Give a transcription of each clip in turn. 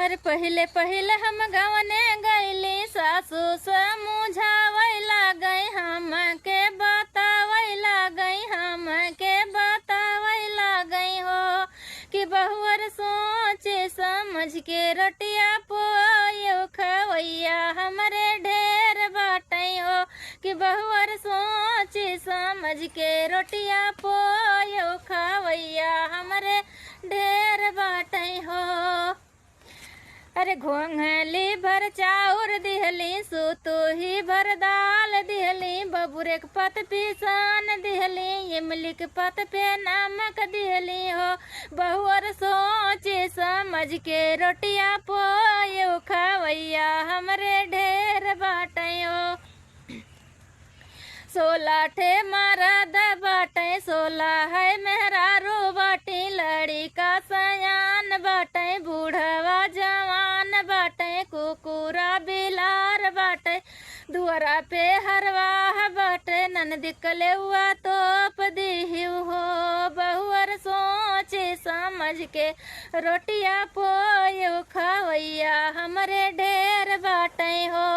अरे पहिले पहिले हम गवने गईली सासू समझावैला गई हमके बतावैला गई हमके बतावैला गई हो कि बहुअर सोचे समझ के रटिया पोयो खवैया हमरे ढेर बाटै हो कि बहुअर सोचे समझ के रोटिया पोयो खवैया हमरे ढेर बाटै हो। अरे घोंघली भर चाउर दिहली सुतु ही भर दाल दिहली बबुरे के पत पिसान दिहली इमली के पत पे नमक दिहली हो बहुअर सोचे समझ के रोटिया पोयो खवैया हमरे ढेर बाटै हो। 16 ठे मरद बाटै 16 है मेहरारू बाटी लड़ी का सयान बाटै बूढ़वा जवान बाटै कुकुरा बिलार बाटै दुआरा पे हरवाह बाटै ननदी कलेवा तोप दिहु हो बहुअर सोचे समझ के रोटिया पोयो खवैया हमरे ढेर बाटै हो।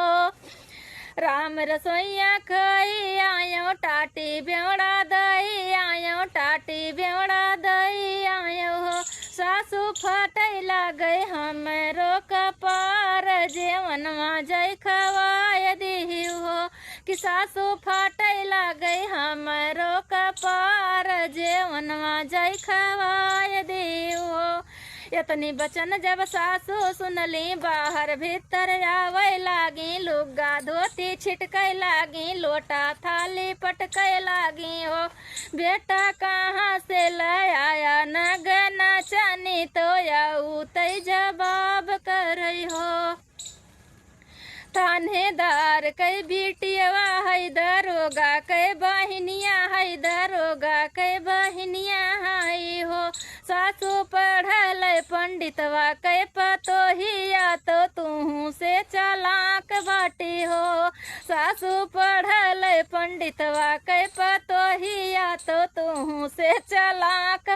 राम रसोईया खई आयो टाटी बेवड़ा दई आयो टाटी बेवड़ा दई आयो हो सासू फटै लागै हमरो कपार जेवनवा जय खवाय दिहु हो कि सासू फटै लागै हमरो कपार जेवनवा जय खवाय दिहु हो। इतनी बचन जब सासू सुनली बाहर भीतर आवे लागी लुग्गा धोती छिटकै लागी लोटा थाली पटकै लागी हो बेटा कहाँ से लाया नगना चानी तो आऊ तै जवाब करई हो। थानेदार कई बिटिया है दरोगा कई बहनिया है दरोगा कई बहनिया है हो सासू पढ़ल पंडितवा कई पतोहिया तो तू से चालाक बाटी हो सासू पढ़ल पंडितवा कई पतोहिया तो तू से चालाक